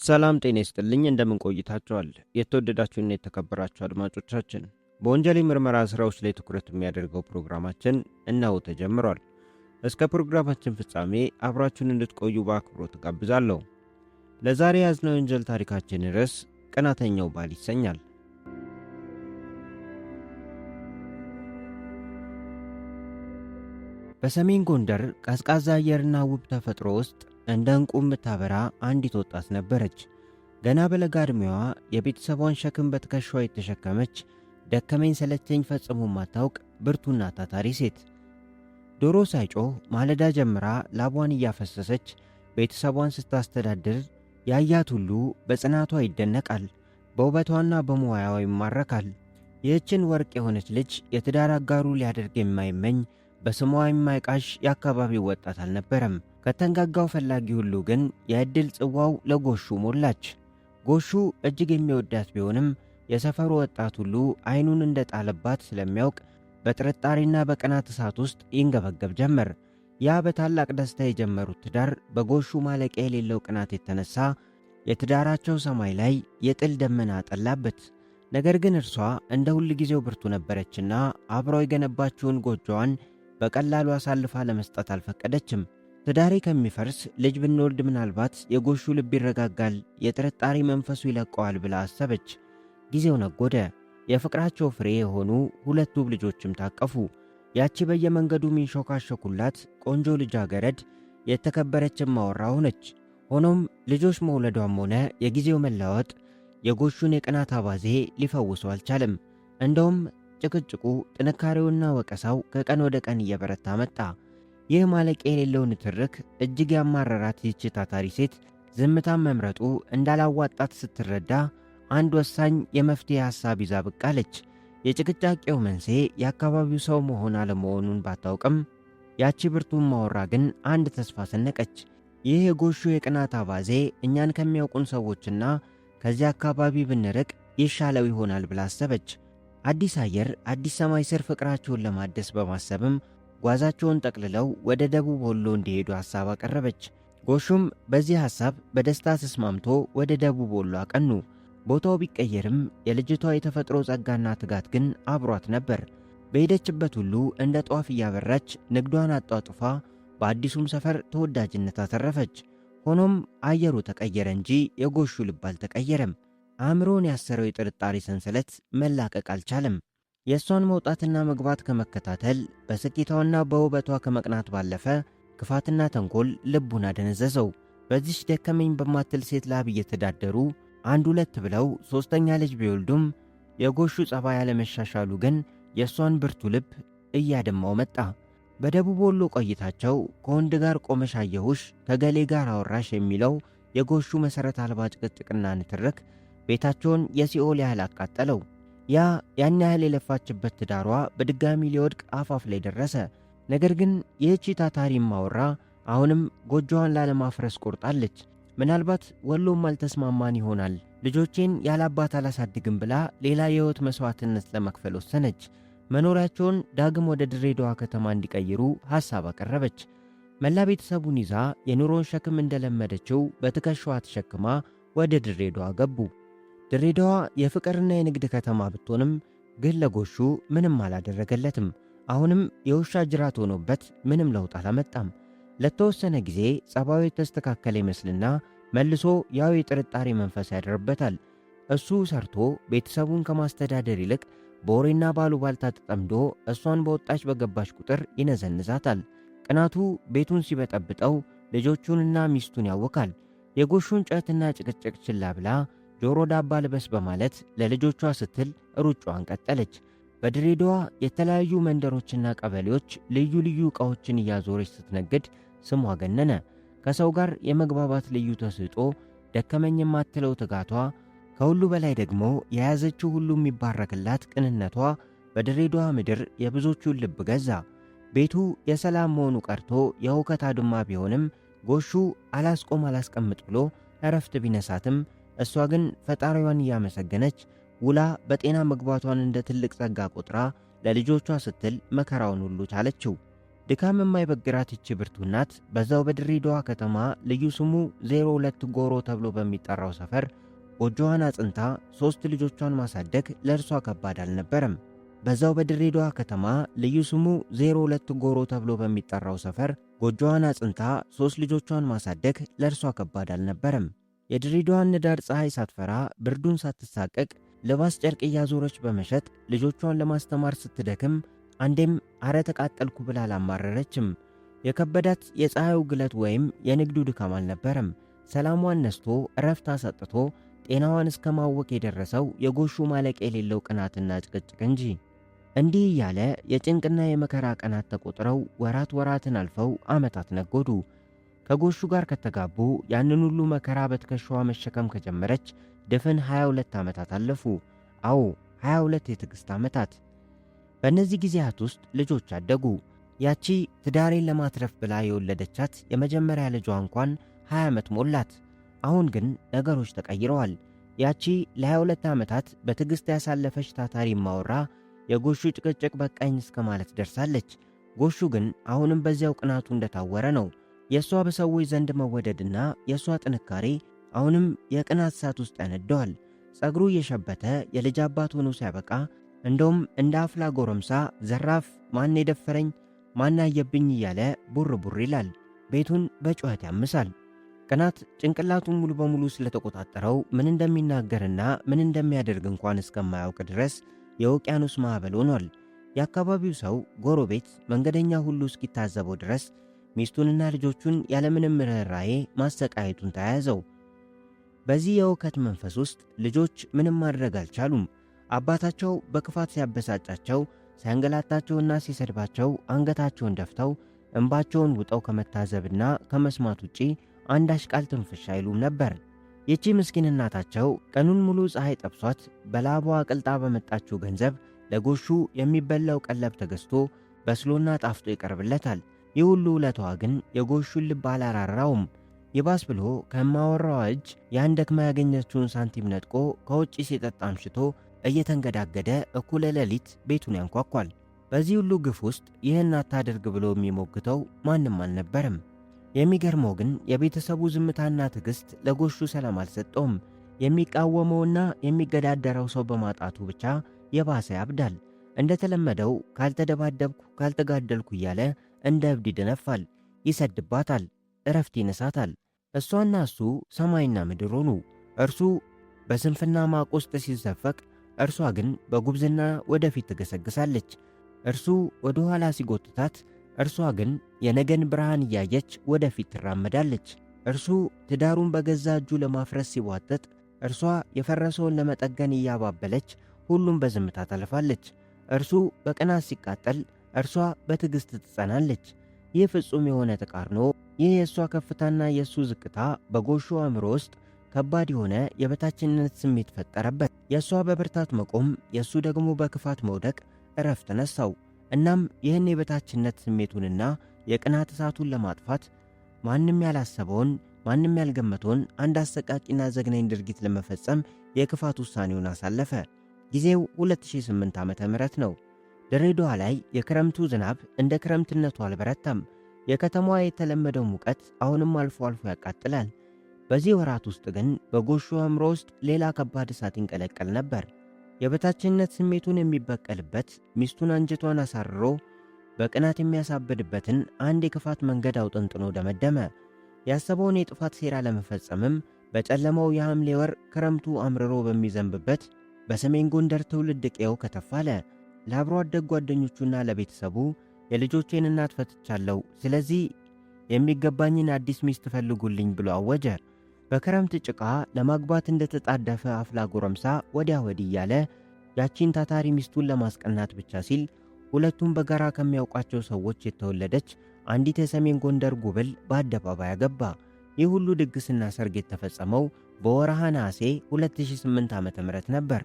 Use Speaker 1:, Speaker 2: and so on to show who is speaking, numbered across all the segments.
Speaker 1: ሰላም ጤና ይስጥልኝ። እንደምን ቆይታችኋል? የተወደዳችሁና የተከበራችሁ አድማጮቻችን፣ በወንጀል ምርመራ ስራዎች ላይ ትኩረት የሚያደርገው ፕሮግራማችን እነሆ ተጀምሯል። እስከ ፕሮግራማችን ፍጻሜ አብራችሁን እንድትቆዩ በአክብሮት ጋብዛለሁ። ለዛሬ ያዝነው የወንጀል ታሪካችን ርዕስ ቀናተኛው ባል ይሰኛል። በሰሜን ጎንደር ቀዝቃዛ አየርና ውብ ተፈጥሮ ውስጥ እንደ ዕንቁ የምታበራ አንዲት ወጣት ነበረች። ገና በለጋ ዕድሜዋ የቤተሰቧን ሸክም በትከሻዋ የተሸከመች፣ ደከመኝ ሰለቸኝ ፈጽሞ ማታውቅ ብርቱና ታታሪ ሴት። ዶሮ ሳይጮህ ማለዳ ጀምራ ላቧን እያፈሰሰች ቤተሰቧን ስታስተዳድር ያያት ሁሉ በጽናቷ ይደነቃል፣ በውበቷና በሙያዋ ይማረካል። ይህችን ወርቅ የሆነች ልጅ የትዳር አጋሩ ሊያደርግ የማይመኝ በስሟ የማይቃሽ የአካባቢው ወጣት አልነበረም። ከተንጋጋው ፈላጊ ሁሉ ግን የዕድል ጽዋው ለጎሹ ሞላች። ጎሹ እጅግ የሚወዳት ቢሆንም የሰፈሩ ወጣት ሁሉ ዓይኑን እንደጣለባት ስለሚያውቅ በጥርጣሬና በቅናት እሳት ውስጥ ይንገበገብ ጀመር። ያ በታላቅ ደስታ የጀመሩት ትዳር በጎሹ ማለቂያ የሌለው ቅናት የተነሳ የትዳራቸው ሰማይ ላይ የጥል ደመና ጠላበት። ነገር ግን እርሷ እንደ ሁል ጊዜው ብርቱ ነበረችና አብረው የገነባችውን ጎጆዋን በቀላሉ አሳልፋ ለመስጠት አልፈቀደችም። ትዳሬ ከሚፈርስ ልጅ ብንወልድ ምናልባት የጎሹ ልብ ይረጋጋል፣ የጥርጣሬ መንፈሱ ይለቀዋል ብላ አሰበች። ጊዜው ነጎደ። የፍቅራቸው ፍሬ የሆኑ ሁለት ውብ ልጆችም ታቀፉ። ያቺ በየመንገዱ ሚንሾካሾኩላት ቆንጆ ልጃገረድ የተከበረች እማወራ ሆነች። ሆኖም ልጆች መውለዷም ሆነ የጊዜው መለወጥ የጎሹን የቅናት አባዜ ሊፈውሱ አልቻለም። እንደውም ጭቅጭቁ፣ ጥንካሬውና ወቀሳው ከቀን ወደ ቀን እየበረታ መጣ። ይህ ማለቂያ የሌለው ንትርክ እጅግ ያማረራት ይህች ታታሪ ሴት ዝምታን መምረጡ እንዳላዋጣት ስትረዳ አንድ ወሳኝ የመፍትሄ ሐሳብ ይዛ ብቅ አለች። የጭቅጫቄው መንስኤ የአካባቢው ሰው መሆን አለመሆኑን ባታውቅም ያቺ ብርቱ እማወራ ግን አንድ ተስፋ ሰነቀች። ይህ የጎሹ የቅናት አባዜ እኛን ከሚያውቁን ሰዎችና ከዚያ አካባቢ ብንርቅ ይሻለው ይሆናል ብላ አሰበች። አዲስ አየር፣ አዲስ ሰማይ ስር ፍቅራቸውን ለማደስ በማሰብም ጓዛቸውን ጠቅልለው ወደ ደቡብ ወሎ እንዲሄዱ ሐሳብ አቀረበች። ጎሹም በዚህ ሐሳብ በደስታ ተስማምቶ ወደ ደቡብ ወሎ አቀኑ። ቦታው ቢቀየርም የልጅቷ የተፈጥሮ ጸጋና ትጋት ግን አብሯት ነበር። በሄደችበት ሁሉ እንደ ጧፍ እያበራች ንግዷን አጧጡፋ በአዲሱም ሰፈር ተወዳጅነት አተረፈች። ሆኖም አየሩ ተቀየረ እንጂ የጎሹ ልብ አልተቀየረም። አእምሮን ያሰረው የጥርጣሬ ሰንሰለት መላቀቅ አልቻለም። የእሷን መውጣትና መግባት ከመከታተል በስኬቷና በውበቷ ከመቅናት ባለፈ ክፋትና ተንኮል ልቡን አደነዘዘው። በዚች ደከመኝ በማትል ሴት ላብ እየተዳደሩ አንድ ሁለት ብለው ሦስተኛ ልጅ ቢወልዱም የጎሹ ጸባይ ያለመሻሻሉ ግን የእሷን ብርቱ ልብ እያደማው መጣ። በደቡብ ወሎ ቆይታቸው ከወንድ ጋር ቆመሽ አየሁሽ፣ ከገሌ ጋር አወራሽ የሚለው የጎሹ መሠረት አልባ ጭቅጭቅና ንትርክ ቤታቸውን የሲኦል ያህል አቃጠለው። ያን ያህል የለፋችበት ትዳሯ በድጋሚ ሊወድቅ አፋፍ ላይ ደረሰ። ነገር ግን ይህቺ ታታሪ እማወራ አሁንም ጎጆዋን ላለማፍረስ ቆርጣለች። ምናልባት ወሎም አልተስማማን ይሆናል፣ ልጆቼን ያላባት አላሳድግም ብላ ሌላ የሕይወት መሥዋዕትነት ለመክፈል ወሰነች። መኖሪያቸውን ዳግም ወደ ድሬዳዋ ከተማ እንዲቀይሩ ሐሳብ አቀረበች። መላ ቤተሰቡን ይዛ የኑሮን ሸክም እንደለመደችው በትከሻዋ ተሸክማ ወደ ድሬዳዋ ገቡ። ድሬዳዋ የፍቅርና የንግድ ከተማ ብትሆንም ግን ለጎሹ ምንም አላደረገለትም። አሁንም የውሻ ጅራት ሆኖበት ምንም ለውጥ አላመጣም። ለተወሰነ ጊዜ ጸባዩ የተስተካከለ ይመስልና መልሶ ያው የጥርጣሬ መንፈስ ያደርበታል። እሱ ሰርቶ ቤተሰቡን ከማስተዳደር ይልቅ በወሬና ባሉባልታ ተጠምዶ እሷን በወጣች በገባች ቁጥር ይነዘንዛታል። ቅናቱ ቤቱን ሲበጠብጠው ልጆቹንና ሚስቱን ያወካል። የጎሹን ጩኸትና ጭቅጭቅ ችላ ብላ ጆሮ ዳባ ልበስ በማለት ለልጆቿ ስትል ሩጫዋን ቀጠለች። በድሬዳዋ የተለያዩ መንደሮችና ቀበሌዎች ልዩ ልዩ ዕቃዎችን እያዞረች ስትነግድ ስሟ ገነነ። ከሰው ጋር የመግባባት ልዩ ተሰጥኦ፣ ደከመኝ የማትለው ትጋቷ፣ ከሁሉ በላይ ደግሞ የያዘችው ሁሉ የሚባረክላት ቅንነቷ በድሬዳዋ ምድር የብዙዎቹን ልብ ገዛ። ቤቱ የሰላም መሆኑ ቀርቶ የሁከት አድማ ቢሆንም ጎሹ አላስቆም አላስቀምጥ ብሎ እረፍት ቢነሳትም እሷ ግን ፈጣሪዋን እያመሰገነች ውላ በጤና መግባቷን እንደ ትልቅ ጸጋ ቆጥራ ለልጆቿ ስትል መከራውን ሁሉ ቻለችው። ድካም የማይበግራት ይቺ ብርቱ እናት በዛው በድሬዳዋ ከተማ ልዩ ስሙ 02 ጎሮ ተብሎ በሚጠራው ሰፈር ጎጆዋን አጽንታ 3 ልጆቿን ማሳደግ ለእርሷ ከባድ አልነበረም። በዛው በድሬዳዋ ከተማ ልዩ ስሙ 02 ጎሮ ተብሎ በሚጠራው ሰፈር ጎጆዋን አጽንታ 3 ልጆቿን ማሳደግ ለእርሷ ከባድ አልነበረም። የድሬዳዋን ንዳድ ፀሐይ ሳትፈራ ብርዱን ሳትሳቀቅ ልባስ ጨርቅ እያዞረች በመሸጥ ልጆቿን ለማስተማር ስትደክም አንዴም አረ ተቃጠልኩ ብላ አላማረረችም። የከበዳት የፀሐዩ ግለት ወይም የንግዱ ድካም አልነበረም። ሰላሟን ነስቶ እረፍት አሳጥቶ ጤናዋን እስከ ማወክ የደረሰው የጎሹ ማለቅ የሌለው ቅናትና ጭቅጭቅ እንጂ። እንዲህ እያለ የጭንቅና የመከራ ቀናት ተቆጥረው ወራትን አልፈው ዓመታት ነጎዱ። ከጎሹ ጋር ከተጋቡ ያንን ሁሉ መከራ በትከሻዋ መሸከም ከጀመረች ድፍን 22 ዓመታት አለፉ። አዎ 22 የትዕግሥት ዓመታት። በእነዚህ ጊዜያት ውስጥ ልጆች አደጉ። ያቺ ትዳሬን ለማትረፍ ብላ የወለደቻት የመጀመሪያ ልጇ እንኳን 20 ዓመት ሞላት። አሁን ግን ነገሮች ተቀይረዋል። ያቺ ለ22 ዓመታት በትዕግሥት ያሳለፈች ታታሪ ማወራ የጎሹ ጭቅጭቅ በቃኝ እስከ ማለት ደርሳለች። ጎሹ ግን አሁንም በዚያው ቅናቱ እንደታወረ ነው። የእሷ በሰዎች ዘንድ መወደድና የእሷ ጥንካሬ አሁንም የቅናት እሳት ውስጥ ያነደዋል። ጸጉሩ እየሸበተ የልጅ አባት ሆኖ ሲያበቃ እንደውም እንደ አፍላ ጎረምሳ ዘራፍ ማን የደፈረኝ ማን አየብኝ እያለ ቡር ቡር ይላል። ቤቱን በጩኸት ያምሳል። ቅናት ጭንቅላቱን ሙሉ በሙሉ ስለተቆጣጠረው ምን እንደሚናገርና ምን እንደሚያደርግ እንኳን እስከማያውቅ ድረስ የውቅያኖስ ማዕበል ሆኗል። የአካባቢው ሰው፣ ጎረቤት፣ መንገደኛ ሁሉ እስኪታዘበው ድረስ ሚስቱንና ልጆቹን ያለምንም ርኅራኄ ማሰቃየቱን ተያያዘው። በዚህ የውከት መንፈስ ውስጥ ልጆች ምንም ማድረግ አልቻሉም። አባታቸው በክፋት ሲያበሳጫቸው፣ ሲያንገላታቸውና ሲሰድባቸው አንገታቸውን ደፍተው እንባቸውን ውጠው ከመታዘብና ከመስማት ውጪ አንዳች ቃል ትንፍሽ አይሉም ነበር። ይቺ ምስኪን እናታቸው ቀኑን ሙሉ ፀሐይ ጠብሷት በላቧ አቅልጣ በመጣችው ገንዘብ ለጎሹ የሚበላው ቀለብ ተገዝቶ በስሎና ጣፍጦ ይቀርብለታል። ይህ ሁሉ ውለቷ ግን የጎሹን ልብ አላራራውም። ይባስ ብሎ ከማወራዋ እጅ ያን ደክማ ያገኘችውን ሳንቲም ነጥቆ ከውጪ ሲጠጣ አምሽቶ እየተንገዳገደ እኩለ ሌሊት ቤቱን ያንኳኳል። በዚህ ሁሉ ግፍ ውስጥ ይህን አታደርግ ብሎ የሚሞግተው ማንም አልነበረም። የሚገርመው ግን የቤተሰቡ ዝምታና ትዕግሥት ለጎሹ ሰላም አልሰጠውም። የሚቃወመውና የሚገዳደረው ሰው በማጣቱ ብቻ የባሰ ያብዳል። እንደተለመደው ካልተደባደብኩ ካልተጋደልኩ እያለ እንደ እብድ ይደነፋል፣ ይሰድባታል፣ እረፍት ይነሳታል። እሷና እሱ ሰማይና ምድር ሆኑ። እርሱ በስንፍና ማቅ ውስጥ ሲዘፈቅ፣ እርሷ ግን በጉብዝና ወደፊት ትገሰግሳለች። እርሱ ወደ ኋላ ሲጎትታት፣ እርሷ ግን የነገን ብርሃን እያየች ወደፊት ትራመዳለች። እርሱ ትዳሩን በገዛ እጁ ለማፍረስ ሲቧጥጥ፣ እርሷ የፈረሰውን ለመጠገን እያባበለች ሁሉም በዝምታ ታልፋለች። እርሱ በቅናት ሲቃጠል፣ እርሷ በትዕግሥት ትጸናለች። ይህ ፍጹም የሆነ ተቃርኖ፣ ይህ የእሷ ከፍታና የእሱ ዝቅታ በጎሹ አእምሮ ውስጥ ከባድ የሆነ የበታችነት ስሜት ፈጠረበት። የእሷ በብርታት መቆም፣ የእሱ ደግሞ በክፋት መውደቅ እረፍት ነሳው። እናም ይህን የበታችነት ስሜቱንና የቅናት እሳቱን ለማጥፋት ማንም ያላሰበውን ማንም ያልገመተውን አንድ አሰቃቂና ዘግናኝ ድርጊት ለመፈጸም የክፋት ውሳኔውን አሳለፈ። ጊዜው 2008 ዓመተ ምህረት ነው። ድሬዳዋ ላይ የክረምቱ ዝናብ እንደ ክረምትነቱ አልበረታም። የከተማዋ የተለመደው ሙቀት አሁንም አልፎ አልፎ ያቃጥላል። በዚህ ወራት ውስጥ ግን በጎሹ አእምሮ ውስጥ ሌላ ከባድ እሳት ይንቀለቀል ነበር። የበታችነት ስሜቱን የሚበቀልበት፣ ሚስቱን አንጀቷን አሳርሮ በቅናት የሚያሳብድበትን አንድ የክፋት መንገድ አውጠንጥኖ ደመደመ። ያሰበውን የጥፋት ሴራ ለመፈጸምም በጨለማው የሐምሌ ወር ክረምቱ አምርሮ በሚዘንብበት በሰሜን ጎንደር ትውልድ ቀዬው ከተፋለ። ለአብሮ አደግ ጓደኞቹና ለቤተሰቡ የልጆቼን እናት ፈትቻለሁ፣ ስለዚህ የሚገባኝን አዲስ ሚስት ፈልጉልኝ ብሎ አወጀ። በክረምት ጭቃ ለማግባት እንደተጣደፈ አፍላ ጎረምሳ ወዲያ ወዲህ እያለ ያቺን ታታሪ ሚስቱን ለማስቀናት ብቻ ሲል ሁለቱም በጋራ ከሚያውቋቸው ሰዎች የተወለደች አንዲት የሰሜን ጎንደር ጉብል በአደባባይ አገባ። ይህ ሁሉ ድግስና ሰርግ የተፈጸመው በወርሃ ነሐሴ 2008 ዓ.ም ነበር።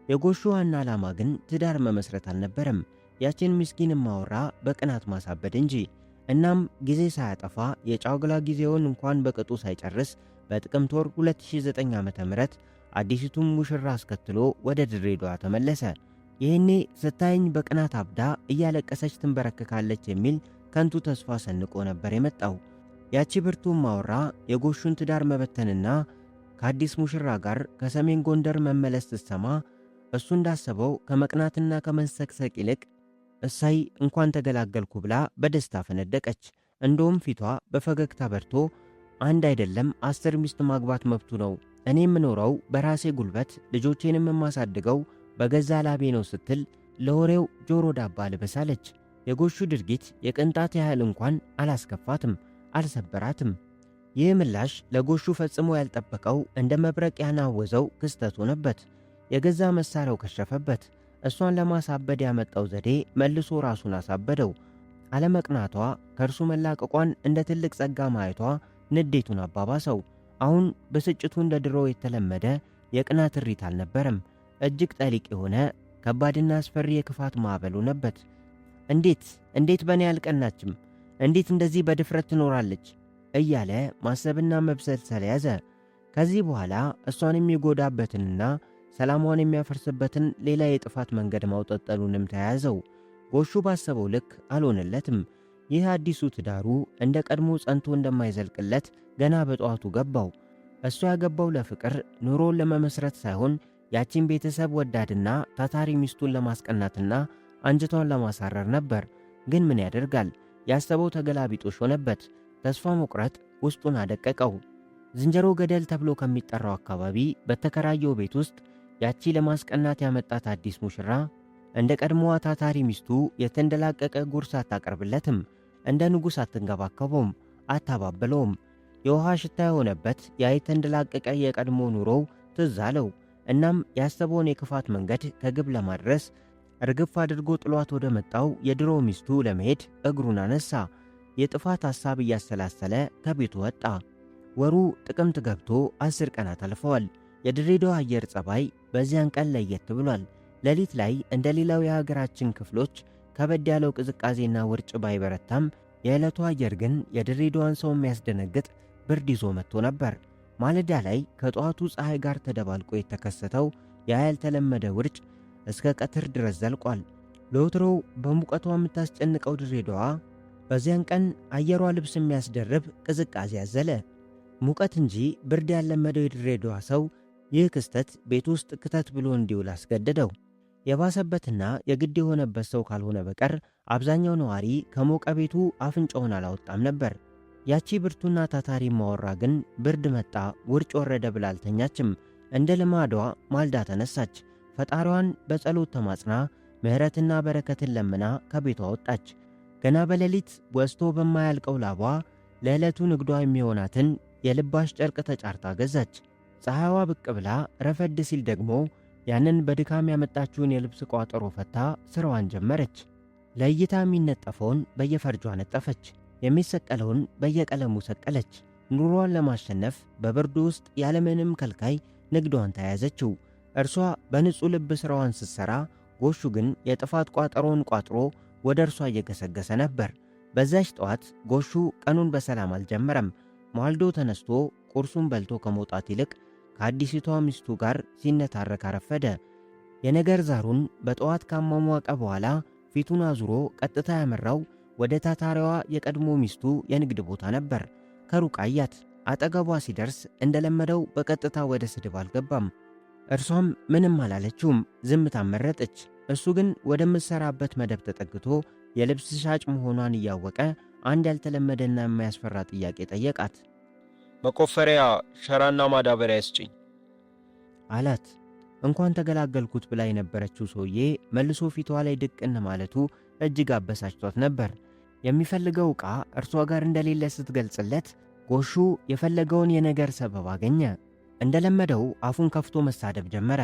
Speaker 1: የጎሹ ዋና ዓላማ ግን ትዳር መመስረት አልነበረም፣ ያችን ምስኪን ማወራ በቅናት ማሳበድ እንጂ። እናም ጊዜ ሳያጠፋ የጫጉላ ጊዜውን እንኳን በቅጡ ሳይጨርስ በጥቅምት ወር 2009 ዓ.ም አዲሲቱን ሙሽራ አስከትሎ ወደ ድሬዳዋ ተመለሰ። ይህኔ ስታየኝ በቅናት አብዳ እያለቀሰች ትንበረከካለች የሚል ከንቱ ተስፋ ሰንቆ ነበር የመጣው። ያቺ ብርቱ ማወራ የጎሹን ትዳር መበተንና ከአዲስ ሙሽራ ጋር ከሰሜን ጎንደር መመለስ ስትሰማ እሱ እንዳሰበው ከመቅናትና ከመንሰቅሰቅ ይልቅ እሳይ እንኳን ተገላገልኩ ብላ በደስታ ፈነደቀች። እንደውም ፊቷ በፈገግታ በርቶ አንድ አይደለም 10 ሚስት ማግባት መብቱ ነው፣ እኔ የምኖረው በራሴ ጉልበት ልጆቼንም የማሳድገው በገዛ ላቤ ነው ስትል ለወሬው ጆሮ ዳባ ልበሳለች። የጎሹ ድርጊት የቅንጣት ያህል እንኳን አላስከፋትም፣ አልሰበራትም። ይህ ምላሽ ለጎሹ ፈጽሞ ያልጠበቀው እንደ መብረቅ ያናወዘው ክስተት ሆነበት። የገዛ መሳሪያው ከሸፈበት። እሷን ለማሳበድ ያመጣው ዘዴ መልሶ ራሱን አሳበደው። አለመቅናቷ፣ ከእርሱ መላቀቋን እንደ ትልቅ ጸጋ ማየቷ ንዴቱን አባባሰው። አሁን ብስጭቱ እንደ ድሮው የተለመደ የቅናት እሪት አልነበረም። እጅግ ጠሊቅ የሆነ ከባድና አስፈሪ የክፋት ማዕበል ሆነበት። እንዴት በእኔ አልቀናችም? እንዴት እንደዚህ በድፍረት ትኖራለች? እያለ ማሰብና መብሰልሰል ያዘ። ከዚህ በኋላ እሷን የሚጎዳበትንና ሰላሟን የሚያፈርስበትን ሌላ የጥፋት መንገድ ማውጠጠሉንም ተያያዘው። ጎሹ ባሰበው ልክ አልሆነለትም። ይህ አዲሱ ትዳሩ እንደ ቀድሞ ጸንቶ እንደማይዘልቅለት ገና በጠዋቱ ገባው። እሱ ያገባው ለፍቅር ኑሮን ለመመስረት ሳይሆን ያቺን ቤተሰብ ወዳድና ታታሪ ሚስቱን ለማስቀናትና አንጀቷን ለማሳረር ነበር። ግን ምን ያደርጋል፣ ያሰበው ተገላቢጦሽ ሆነበት። ተስፋ መቁረጥ ውስጡን አደቀቀው። ዝንጀሮ ገደል ተብሎ ከሚጠራው አካባቢ በተከራየው ቤት ውስጥ ያቺ ለማስቀናት ያመጣት አዲስ ሙሽራ እንደ ቀድሞዋ ታታሪ ሚስቱ የተንደላቀቀ ጉርስ አታቀርብለትም። እንደ ንጉሥ አትንከባከበውም፣ አታባበለውም። የውሃ ሽታ የሆነበት ያ የተንደላቀቀ የቀድሞ ኑሮው ትዝ አለው። እናም ያሰበውን የክፋት መንገድ ከግብ ለማድረስ እርግፍ አድርጎ ጥሏት ወደ መጣው የድሮ ሚስቱ ለመሄድ እግሩን አነሳ። የጥፋት ሐሳብ እያሰላሰለ ከቤቱ ወጣ። ወሩ ጥቅምት ገብቶ 10 ቀናት አልፈዋል። የድሬዳዋ አየር ጸባይ በዚያን ቀን ለየት ብሏል። ሌሊት ላይ እንደ ሌላው የሀገራችን ክፍሎች ከበድ ያለው ቅዝቃዜና ውርጭ ባይበረታም የዕለቱ አየር ግን የድሬዳዋን ሰው የሚያስደነግጥ ብርድ ይዞ መጥቶ ነበር። ማለዳ ላይ ከጠዋቱ ፀሐይ ጋር ተደባልቆ የተከሰተው ያ ያልተለመደ ውርጭ እስከ ቀትር ድረስ ዘልቋል። ለወትሮው በሙቀቷ የምታስጨንቀው ድሬዳዋ በዚያን ቀን አየሯ ልብስ የሚያስደርብ ቅዝቃዜ ያዘለ። ሙቀት እንጂ ብርድ ያለመደው የድሬዳዋ ሰው ይህ ክስተት ቤት ውስጥ ክተት ብሎ እንዲውል አስገደደው። የባሰበትና የግድ የሆነበት ሰው ካልሆነ በቀር አብዛኛው ነዋሪ ከሞቀ ቤቱ አፍንጫውን አላወጣም ነበር። ያቺ ብርቱና ታታሪ ማወራ ግን ብርድ መጣ ውርጭ ወረደ ብላ አልተኛችም። እንደ ልማዷ ማልዳ ተነሳች። ፈጣሪዋን በጸሎት ተማጽና ምሕረትና በረከትን ለምና ከቤቷ ወጣች። ገና በሌሊት ወስቶ በማያልቀው ላቧ ለዕለቱ ንግዷ የሚሆናትን የልባሽ ጨርቅ ተጫርታ ገዛች። ፀሐይዋ ብቅ ብላ ረፈድ ሲል ደግሞ ያንን በድካም ያመጣችውን የልብስ ቋጠሮ ፈታ ስራዋን ጀመረች። ለእይታ የሚነጠፈውን በየፈርጇ ነጠፈች። የሚሰቀለውን በየቀለሙ ሰቀለች። ኑሮዋን ለማሸነፍ በብርዱ ውስጥ ያለምንም ከልካይ ንግዷን ተያያዘችው። እርሷ በንጹሕ ልብ ሥራዋን ስትሠራ፣ ጎሹ ግን የጥፋት ቋጠሮውን ቋጥሮ ወደ እርሷ እየገሰገሰ ነበር። በዛች ጠዋት ጎሹ ቀኑን በሰላም አልጀመረም። ማልዶ ተነስቶ ቁርሱን በልቶ ከመውጣት ይልቅ ከአዲሲቷ ሚስቱ ጋር ሲነታረክ አረፈደ። የነገር ዛሩን በጠዋት ካሟሟቀ በኋላ ፊቱን አዙሮ ቀጥታ ያመራው ወደ ታታሪዋ የቀድሞ ሚስቱ የንግድ ቦታ ነበር። ከሩቅ አያት። አጠገቧ ሲደርስ እንደለመደው በቀጥታ ወደ ስድብ አልገባም። እርሷም ምንም አላለችውም፣ ዝምታን መረጠች። እሱ ግን ወደምትሰራበት መደብ ተጠግቶ የልብስ ሻጭ መሆኗን እያወቀ አንድ ያልተለመደና የማያስፈራ ጥያቄ ጠየቃት።
Speaker 2: መቆፈሪያ፣ ሸራና ማዳበሪያ ስጪኝ
Speaker 1: አላት። እንኳን ተገላገልኩት ብላ የነበረችው ሰውዬ መልሶ ፊቷ ላይ ድቅን ማለቱ እጅግ አበሳጭቷት ነበር። የሚፈልገው ዕቃ እርሷ ጋር እንደሌለ ስትገልጽለት ጎሹ የፈለገውን የነገር ሰበብ አገኘ። እንደለመደው አፉን ከፍቶ መሳደብ ጀመረ።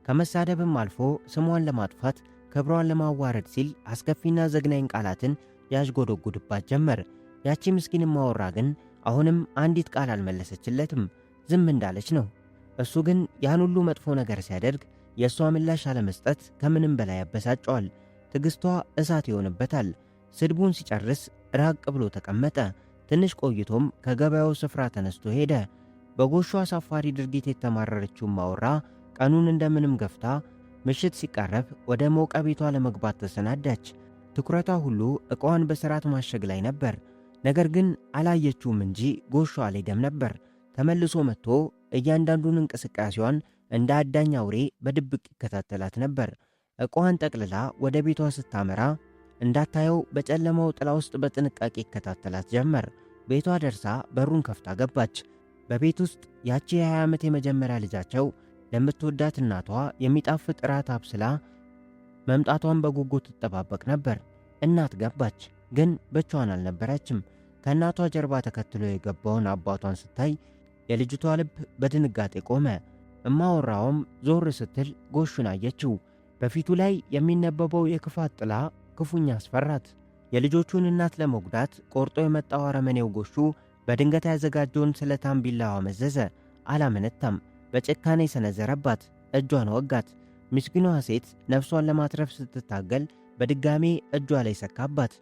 Speaker 1: ከመሳደብም አልፎ ስሟን ለማጥፋት ክብሯን ለማዋረድ ሲል አስከፊና ዘግናኝ ቃላትን ያዥጎደጉድባት ጀመር። ያቺ ምስኪን ማወራ ግን አሁንም አንዲት ቃል አልመለሰችለትም። ዝም እንዳለች ነው። እሱ ግን ያን ሁሉ መጥፎ ነገር ሲያደርግ የእሷ ምላሽ አለመስጠት ከምንም በላይ ያበሳጨዋል። ትዕግሥቷ እሳት ይሆንበታል። ስድቡን ሲጨርስ ራቅ ብሎ ተቀመጠ። ትንሽ ቆይቶም ከገበያው ስፍራ ተነስቶ ሄደ። በጎሹ አሳፋሪ ድርጊት የተማረረችው ማወራ ቀኑን እንደምንም ገፍታ ምሽት ሲቃረብ ወደ ሞቀ ቤቷ ለመግባት ተሰናዳች። ትኩረቷ ሁሉ ዕቃዋን በሥርዓት ማሸግ ላይ ነበር። ነገር ግን አላየችውም እንጂ ጎሹ አልሄደም ነበር። ተመልሶ መጥቶ እያንዳንዱን እንቅስቃሴዋን እንደ አዳኝ አውሬ በድብቅ ይከታተላት ነበር። ዕቃዋን ጠቅልላ ወደ ቤቷ ስታመራ እንዳታየው በጨለማው ጥላ ውስጥ በጥንቃቄ ይከታተላት ጀመር። ቤቷ ደርሳ በሩን ከፍታ ገባች። በቤት ውስጥ ያቺ የ20 ዓመት የመጀመሪያ ልጃቸው ለምትወዳት እናቷ የሚጣፍጥ ራት አብስላ መምጣቷን በጉጉት ትጠባበቅ ነበር። እናት ገባች፣ ግን ብቻዋን አልነበረችም። ከእናቷ ጀርባ ተከትሎ የገባውን አባቷን ስታይ የልጅቷ ልብ በድንጋጤ ቆመ። እማወራውም ዞር ስትል ጎሹን አየችው። በፊቱ ላይ የሚነበበው የክፋት ጥላ ክፉኛ አስፈራት። የልጆቹን እናት ለመጉዳት ቆርጦ የመጣው አረመኔው ጎሹ በድንገት ያዘጋጀውን ስለታም ቢላዋ መዘዘ። አላመነታም። በጭካኔ ሰነዘረባት። እጇን ወጋት። ምስኪኗ ሴት ነፍሷን ለማትረፍ ስትታገል በድጋሜ እጇ ላይ ሰካባት።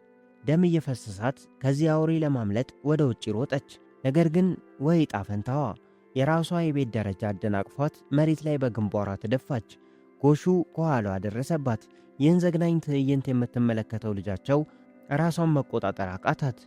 Speaker 1: ደም እየፈሰሳት ከዚህ አውሬ ለማምለጥ ወደ ውጭ ሮጠች። ነገር ግን ወይ ዕጣ ፈንታዋ! የራሷ የቤት ደረጃ አደናቅፏት መሬት ላይ በግንባሯ ተደፋች። ጎሹ ከኋላዋ ደረሰባት። ይህን ዘግናኝ ትዕይንት የምትመለከተው ልጃቸው ራሷን መቆጣጠር አቃታት።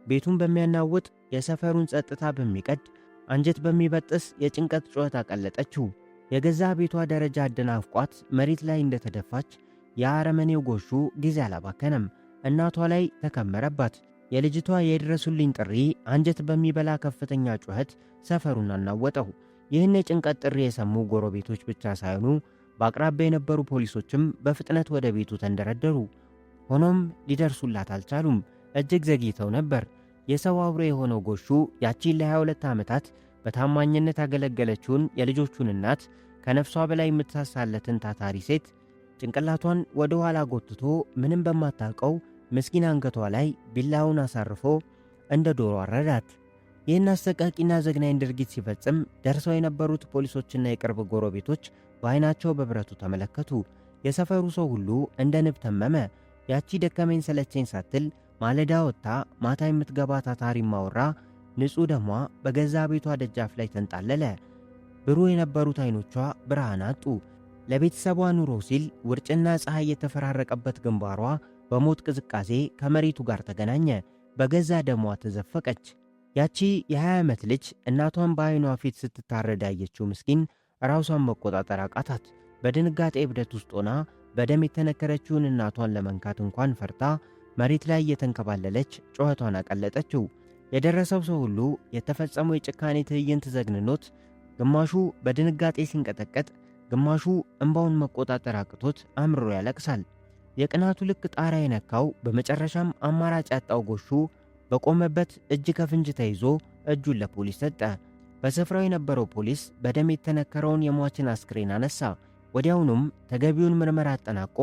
Speaker 1: ቤቱን በሚያናውጥ የሰፈሩን ጸጥታ በሚቀድ አንጀት በሚበጥስ የጭንቀት ጩኸት አቀለጠችው። የገዛ ቤቷ ደረጃ አደናፍቋት መሬት ላይ እንደተደፋች የአረመኔው ጎሹ ጊዜ አላባከነም። እናቷ ላይ ተከመረባት። የልጅቷ የድረሱልኝ ጥሪ አንጀት በሚበላ ከፍተኛ ጩኸት ሰፈሩን አናወጠው። ይህን የጭንቀት ጥሪ የሰሙ ጎረቤቶች ብቻ ሳይሆኑ በአቅራቢያ የነበሩ ፖሊሶችም በፍጥነት ወደ ቤቱ ተንደረደሩ። ሆኖም ሊደርሱላት አልቻሉም። እጅግ ዘግይተው ነበር። የሰው አውሬ የሆነው ጎሹ ያቺን ለ22 ዓመታት በታማኝነት ያገለገለችውን የልጆቹን እናት ከነፍሷ በላይ የምትሳሳለትን ታታሪ ሴት ጭንቅላቷን ወደ ኋላ ጎትቶ ምንም በማታውቀው ምስኪን አንገቷ ላይ ቢላውን አሳርፎ እንደ ዶሮ አረዳት። ይህን አሰቃቂና ዘግናኝ ድርጊት ሲፈጽም ደርሰው የነበሩት ፖሊሶችና የቅርብ ጎረቤቶች በዓይናቸው በብረቱ ተመለከቱ። የሰፈሩ ሰው ሁሉ እንደ ንብ ተመመ። ያቺ ደከመኝ ሰለቸኝ ሳትል ማለዳ ወጥታ ማታ የምትገባ ታታሪ ማወራ ንጹሕ ደሟ በገዛ ቤቷ ደጃፍ ላይ ተንጣለለ። ብሩህ የነበሩት ዓይኖቿ ብርሃን አጡ። ለቤተሰቧ ኑሮ ሲል ውርጭና ፀሐይ የተፈራረቀበት ግንባሯ በሞት ቅዝቃዜ ከመሬቱ ጋር ተገናኘ። በገዛ ደሟ ተዘፈቀች። ያቺ የ20 ዓመት ልጅ እናቷን በዓይኗ ፊት ስትታረድ ያየችው ምስኪን ራሷን መቆጣጠር አቃታት። በድንጋጤ እብደት ውስጥ ሆና በደም የተነከረችውን እናቷን ለመንካት እንኳን ፈርታ መሬት ላይ እየተንከባለለች ጩኸቷን አቀለጠችው። የደረሰው ሰው ሁሉ የተፈጸመው የጭካኔ ትዕይንት ዘግንኖት፣ ግማሹ በድንጋጤ ሲንቀጠቀጥ፣ ግማሹ እንባውን መቆጣጠር አቅቶት አምርሮ ያለቅሳል። የቅናቱ ልክ ጣራ የነካው በመጨረሻም አማራጭ ያጣው ጎሹ በቆመበት እጅ ከፍንጅ ተይዞ እጁን ለፖሊስ ሰጠ። በስፍራው የነበረው ፖሊስ በደም የተነከረውን የሟችን አስክሬን አነሳ። ወዲያውኑም ተገቢውን ምርመራ አጠናቆ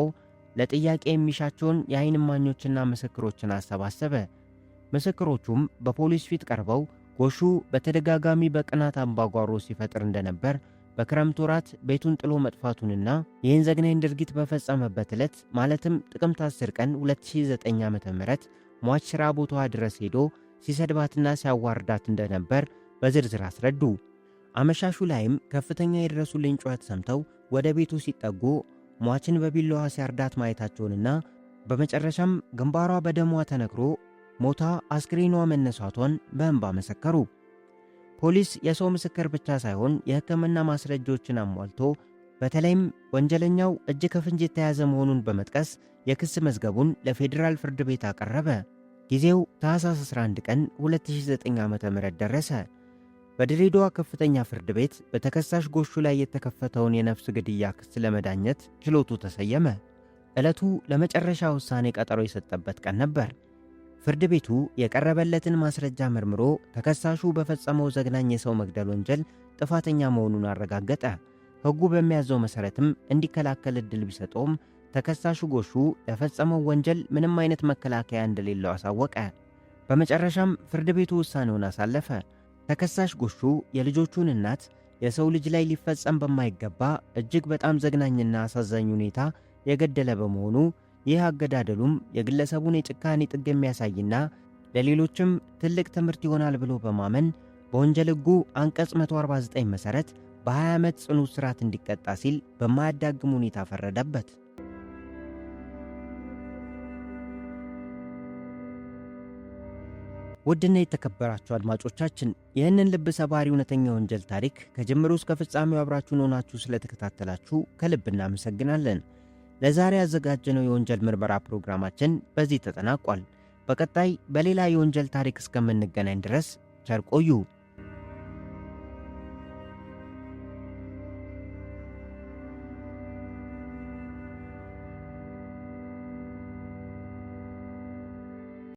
Speaker 1: ለጥያቄ የሚሻቸውን የዓይን እማኞችና ምስክሮችን አሰባሰበ። ምስክሮቹም በፖሊስ ፊት ቀርበው ጎሹ በተደጋጋሚ በቅናት አምባጓሮ ሲፈጥር እንደነበር፣ በክረምት ወራት ቤቱን ጥሎ መጥፋቱንና ይህን ዘግናኝ ድርጊት በፈጸመበት ዕለት ማለትም ጥቅምት 10 ቀን 2009 ዓ.ም ሟች ሥራ ቦታዋ ድረስ ሄዶ ሲሰድባትና ሲያዋርዳት እንደነበር በዝርዝር አስረዱ። አመሻሹ ላይም ከፍተኛ የድረሱልኝ ጩኸት ሰምተው ወደ ቤቱ ሲጠጉ ሟችን በቢላዋ ሲያርዳት ማየታቸውንና በመጨረሻም ግንባሯ በደሟ ተነክሮ ሞታ አስክሬኗ መነሳቷን በእንባ መሰከሩ። ፖሊስ የሰው ምስክር ብቻ ሳይሆን የሕክምና ማስረጃዎችን አሟልቶ በተለይም ወንጀለኛው እጅ ከፍንጅ የተያዘ መሆኑን በመጥቀስ የክስ መዝገቡን ለፌዴራል ፍርድ ቤት አቀረበ። ጊዜው ታኅሳስ 11 ቀን 2009 ዓ.ም ደረሰ። በድሬዳዋ ከፍተኛ ፍርድ ቤት በተከሳሽ ጎሹ ላይ የተከፈተውን የነፍስ ግድያ ክስ ለመዳኘት ችሎቱ ተሰየመ። ዕለቱ ለመጨረሻ ውሳኔ ቀጠሮ የሰጠበት ቀን ነበር። ፍርድ ቤቱ የቀረበለትን ማስረጃ መርምሮ ተከሳሹ በፈጸመው ዘግናኝ የሰው መግደል ወንጀል ጥፋተኛ መሆኑን አረጋገጠ። ሕጉ በሚያዘው መሠረትም እንዲከላከል ዕድል ቢሰጠውም ተከሳሹ ጎሹ ለፈጸመው ወንጀል ምንም አይነት መከላከያ እንደሌለው አሳወቀ። በመጨረሻም ፍርድ ቤቱ ውሳኔውን አሳለፈ። ተከሳሽ ጎሹ የልጆቹን እናት የሰው ልጅ ላይ ሊፈጸም በማይገባ እጅግ በጣም ዘግናኝና አሳዛኝ ሁኔታ የገደለ በመሆኑ ይህ አገዳደሉም የግለሰቡን የጭካኔ ጥግ የሚያሳይና ለሌሎችም ትልቅ ትምህርት ይሆናል ብሎ በማመን በወንጀል ሕጉ አንቀጽ 149 መሠረት በ20 ዓመት ጽኑ እስራት እንዲቀጣ ሲል በማያዳግም ሁኔታ ፈረደበት። ውድና የተከበራችሁ አድማጮቻችን ይህንን ልብ ሰባሪ እውነተኛ ወንጀል ታሪክ ከጅምሩ እስከ ፍጻሜው አብራችሁን ሆናችሁ ስለተከታተላችሁ ከልብ እናመሰግናለን። ለዛሬ ያዘጋጀነው የወንጀል ምርመራ ፕሮግራማችን በዚህ ተጠናቋል። በቀጣይ በሌላ የወንጀል ታሪክ እስከምንገናኝ ድረስ ቸር ቆዩ።